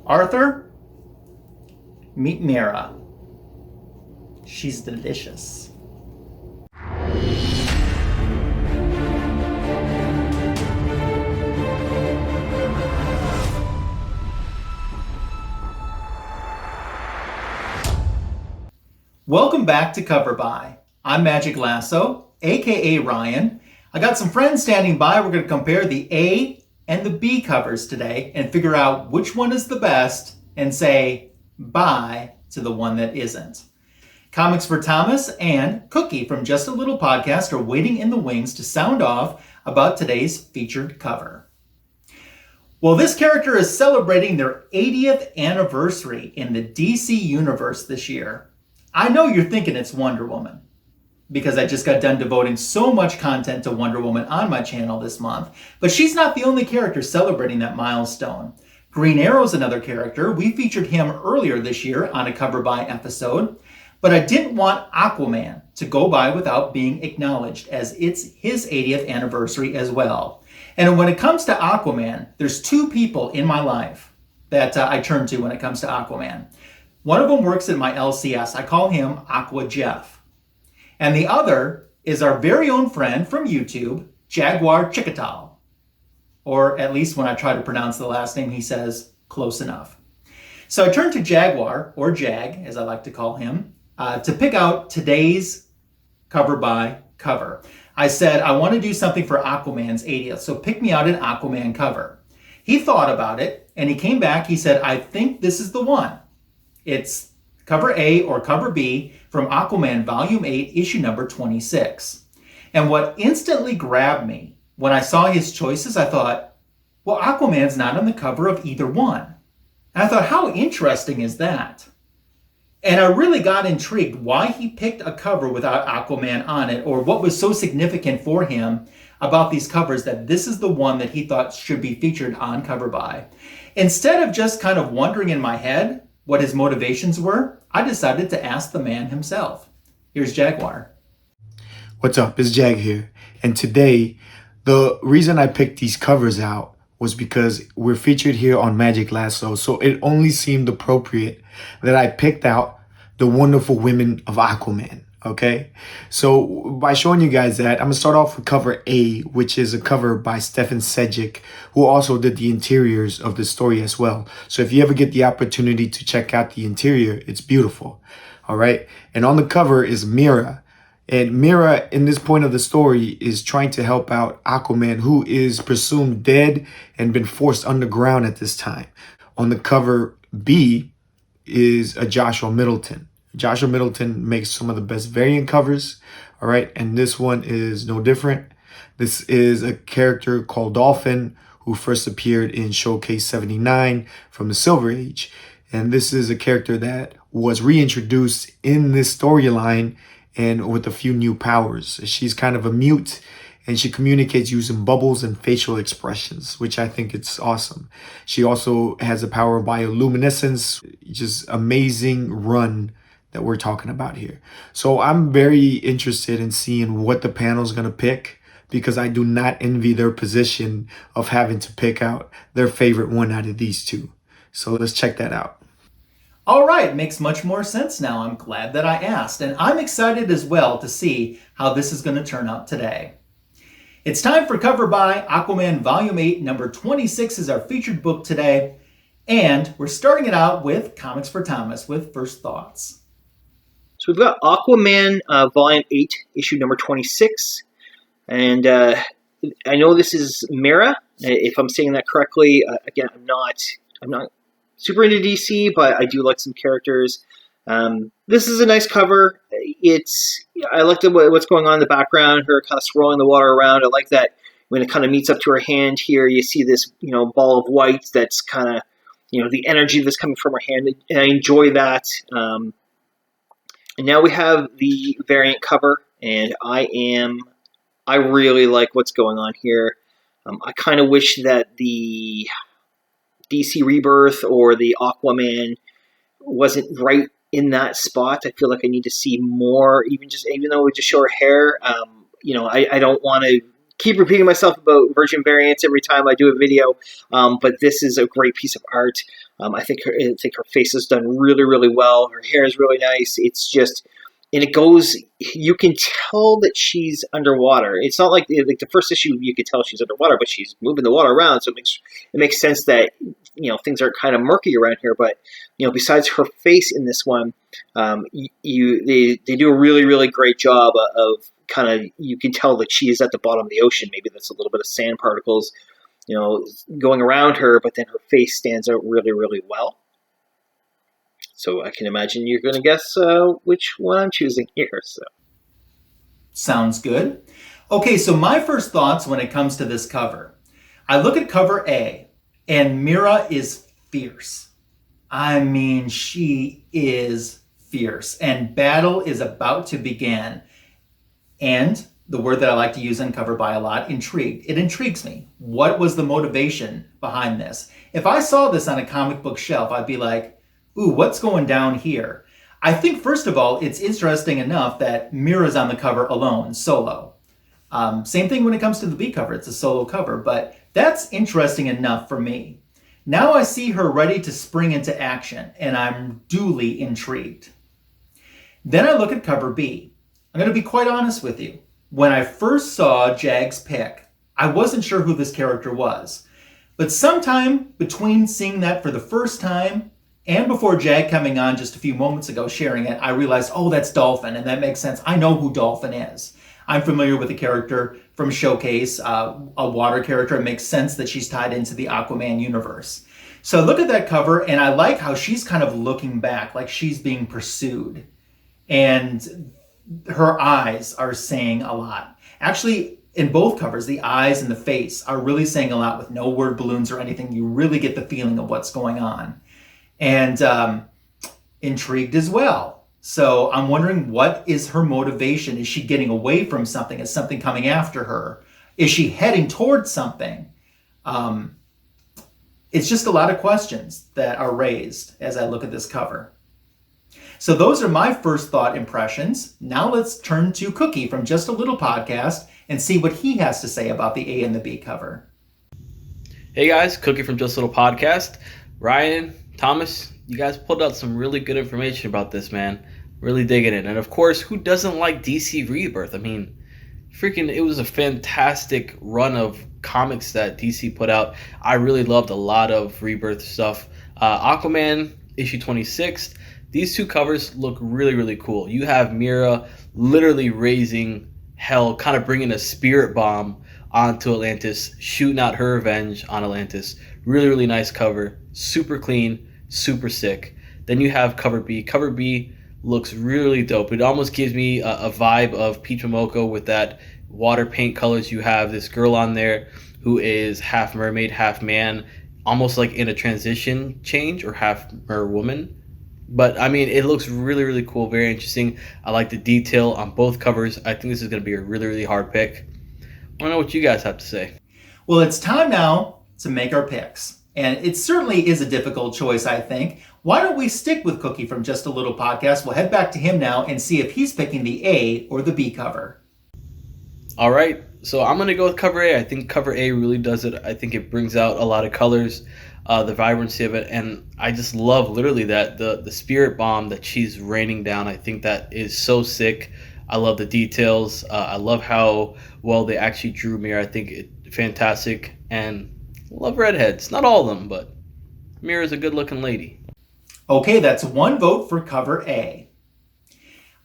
Arthur, meet Mira. She's delicious. Welcome back to Cover By. I'm Magic Lasso, aka Ryan. I got some friends standing by. We're going to compare the A and the B covers today and figure out which one is the best and say bye to the one that isn't. Comics for Thomas and Cookie from Just a Little Podcast are waiting in the wings to sound off about today's featured cover. Well, this character is celebrating their 80th anniversary in the DC universe this year. I know you're thinking it's Wonder Woman, because I just got done devoting so much content to Wonder Woman on my channel this month, but she's not the only character celebrating that milestone. Green Arrow's another character. We featured him earlier this year on a Cover By episode, but I didn't want Aquaman to go by without being acknowledged, as it's his 80th anniversary as well. And when it comes to Aquaman, there's two people in my life that I turn to when it comes to Aquaman. One of them works at my LCS. I call him Aqua Jeff. And the other is our very own friend from YouTube, Jaguar Xiuhcoatl. Or at least when I try to pronounce the last name, he says, close enough. So I turned to Jaguar, or Jag, as I like to call him, to pick out today's Cover By cover. I said, I want to do something for Aquaman's 80th, so pick me out an Aquaman cover. He thought about it, and he came back. He said, I think this is the one. It's cover A or cover B from Aquaman Volume 8, issue number 26. And what instantly grabbed me when I saw his choices, I thought, well, Aquaman's not on the cover of either one. And I thought, how interesting is that? And I really got intrigued why he picked a cover without Aquaman on it, or what was so significant for him about these covers that this is the one that he thought should be featured on Cover By. Instead of just kind of wondering in my head what his motivations were, I decided to ask the man himself. Here's Jaguar. What's up? It's Jag here. And today, the reason I picked these covers out was because we're featured here on Magic Lasso. So it only seemed appropriate that I picked out the wonderful women of Aquaman. Okay, so by showing you guys that, I'm gonna start off with cover A, which is a cover by Stefan Sejic, who also did the interiors of the story as well. So if you ever get the opportunity to check out the interior, it's beautiful. All right, and on the cover is Mira. And Mira, in this point of the story, is trying to help out Aquaman, who is presumed dead and been forced underground at this time. On the cover B is a Joshua Middleton. Joshua Middleton makes some of the best variant covers, all right? And this one is no different. This is a character called Dolphin, who first appeared in Showcase 79 from the Silver Age. And this is a character that was reintroduced in this storyline and with a few new powers. She's kind of a mute, and she communicates using bubbles and facial expressions, which I think it's awesome. She also has the power of bioluminescence. Just amazing run that we're talking about here. So I'm very interested in seeing what the panel is going to pick, because I do not envy their position of having to pick out their favorite one out of these two. So let's check that out. All right, makes much more sense now. I'm glad that I asked, and I'm excited as well to see how this is going to turn out today. It's time for Cover By. Aquaman Volume 8, number 26 is our featured book today, and we're starting it out with Comics for Thomas with First Thoughts. So we've got Aquaman Volume 8, issue number 26. And I know this is Mira, if I'm saying that correctly. Again, I'm not super into DC, but I do like some characters. This is a nice cover. I like what's going on in the background, her kind of swirling the water around. I like that when it kind of meets up to her hand here, you see this, ball of white that's kind of, the energy that's coming from her hand. And I enjoy that. And now we have the variant cover, and I really like what's going on here. I kind of wish that the DC Rebirth or the Aquaman wasn't right in that spot. I feel like I need to see more, even though we just show her hair. I don't want to keep repeating myself about Virgin variants every time I do a video, but this is a great piece of art. I think her face is done really, really well. Her hair is really nice. It's just, and it goes. You can tell that she's underwater. It's not like the first issue. You could tell she's underwater, but she's moving the water around, so it makes sense that things are kind of murky around here. But besides her face in this one, they do a really, really great job of kind of, you can tell that she is at the bottom of the ocean. Maybe that's a little bit of sand particles, going around her, but then her face stands out really, really well. So I can imagine you're going to guess which one I'm choosing here. So Sounds good. Okay, so my first thoughts when it comes to this cover. I look at cover A, and Mira is fierce. I mean, she is fierce, and battle is about to begin. And the word that I like to use on cover by a lot, intrigued. It intrigues me. What was the motivation behind this? If I saw this on a comic book shelf, I'd be like, ooh, what's going down here? I think, first of all, it's interesting enough that Mira's on the cover alone, solo. Same thing when it comes to the B cover. It's a solo cover, but that's interesting enough for me. Now I see her ready to spring into action, and I'm duly intrigued. Then I look at cover B. I'm going to be quite honest with you. When I first saw Jag's pick, I wasn't sure who this character was. But sometime between seeing that for the first time and before Jag coming on just a few moments ago sharing it, I realized, oh, that's Dolphin, and that makes sense. I know who Dolphin is. I'm familiar with the character from Showcase, a water character. It makes sense that she's tied into the Aquaman universe. So I look at that cover, and I like how she's kind of looking back, like she's being pursued. And her eyes are saying a lot. Actually, in both covers, the eyes and the face are really saying a lot with no word balloons or anything. You really get the feeling of what's going on. And intrigued as well. So I'm wondering, what is her motivation? Is she getting away from something? Is something coming after her? Is she heading towards something? It's just a lot of questions that are raised as I look at this cover. So those are my first thought impressions. Now let's turn to Cookie from Just a Little Podcast and see what he has to say about the A and the B cover. Hey guys, Cookie from Just a Little Podcast. Ryan, Thomas, you guys pulled out some really good information about this, man. Really digging it. And of course, who doesn't like DC Rebirth? I mean, it was a fantastic run of comics that DC put out. I really loved a lot of Rebirth stuff. Aquaman, issue 26. These two covers look really, really cool. You have Mira literally raising hell, kind of bringing a spirit bomb onto Atlantis, shooting out her revenge on Atlantis. Really, really nice cover. Super clean, super sick. Then you have cover B. Cover B looks really dope. It almost gives me a vibe of Peach Momoko with that water paint colors. You have this girl on there who is half mermaid, half man, almost like in a transition change, or half woman. But I mean, it looks really, really cool, very interesting. I like the detail on both covers. I think this is going to be a really, really hard pick. I don't know what you guys have to say. Well, it's time now to make our picks. And it certainly is a difficult choice, I think. Why don't we stick with Cookie from Just a Little Podcast? We'll head back to him now and see if he's picking the A or the B cover. All right, so I'm going to go with cover A. I think cover A really does it. I think it brings out a lot of colors, the vibrancy of it, and I just love literally that the spirit bomb that she's raining down. I think that is so sick. I love the details. I love how well they actually drew Mira. I think it's fantastic, and love redheads. Not all of them, but Mira's a good-looking lady. Okay, that's one vote for cover A.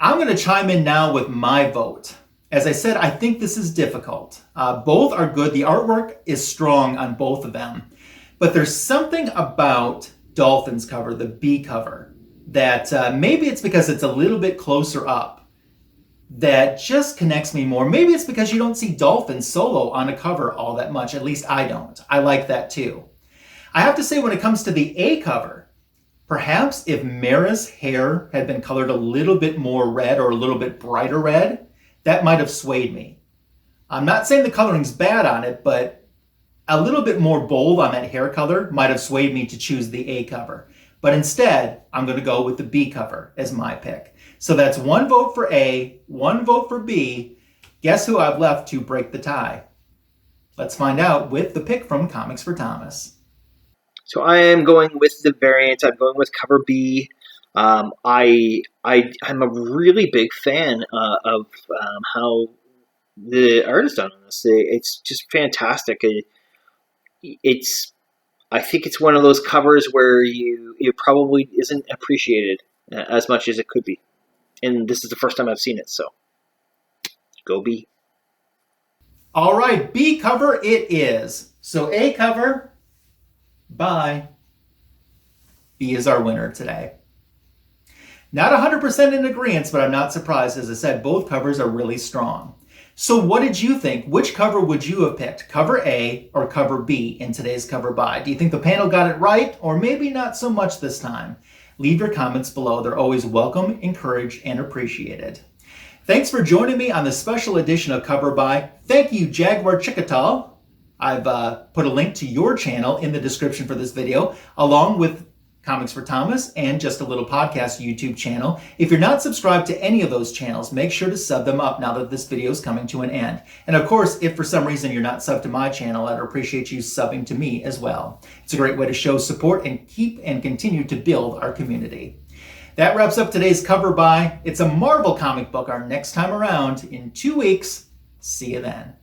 I'm going to chime in now with my vote. As I said, I think this is difficult. Both are good. The artwork is strong on both of them. But there's something about Dolphin's cover, the B cover, that maybe it's because it's a little bit closer up, that just connects me more. Maybe it's because you don't see Dolphin solo on a cover all that much. At least I don't. I like that too. I have to say, when it comes to the A cover, perhaps if Mira's hair had been colored a little bit more red or a little bit brighter red, that might have swayed me. I'm not saying the coloring's bad on it, but a little bit more bold on that hair color might have swayed me to choose the A cover. But instead, I'm going to go with the B cover as my pick. So that's one vote for A, one vote for B. Guess who I've left to break the tie? Let's find out with the pick from Comics for Thomas. So I am going with the variant. I'm going with cover B. I'm a really big fan of how the art is done on this. It's just fantastic. I think it's one of those covers where it probably isn't appreciated as much as it could be, and this is the first time I've seen it. So go B. All right, B cover it is. So A cover, bye. B is our winner today. Not 100% in agreement, but I'm not surprised. As I said, both covers are really strong. So what did you think? Which cover would you have picked? Cover A or cover B in today's cover by? Do you think the panel got it right, or maybe not so much this time? Leave your comments below. They're always welcome, encouraged, and appreciated. Thanks for joining me on this special edition of Cover By. Thank you, Jaguar Xiuhcoatl. I've put a link to your channel in the description for this video, along with Comics for Thomas and Just a Little Podcast YouTube channel. If you're not subscribed to any of those channels, make sure to sub them up now that this video is coming to an end. And of course, if for some reason you're not subbed to my channel, I'd appreciate you subbing to me as well. It's a great way to show support and keep and continue to build our community. That wraps up today's Cover By. It's a Marvel comic book our next time around in 2 weeks. See you then.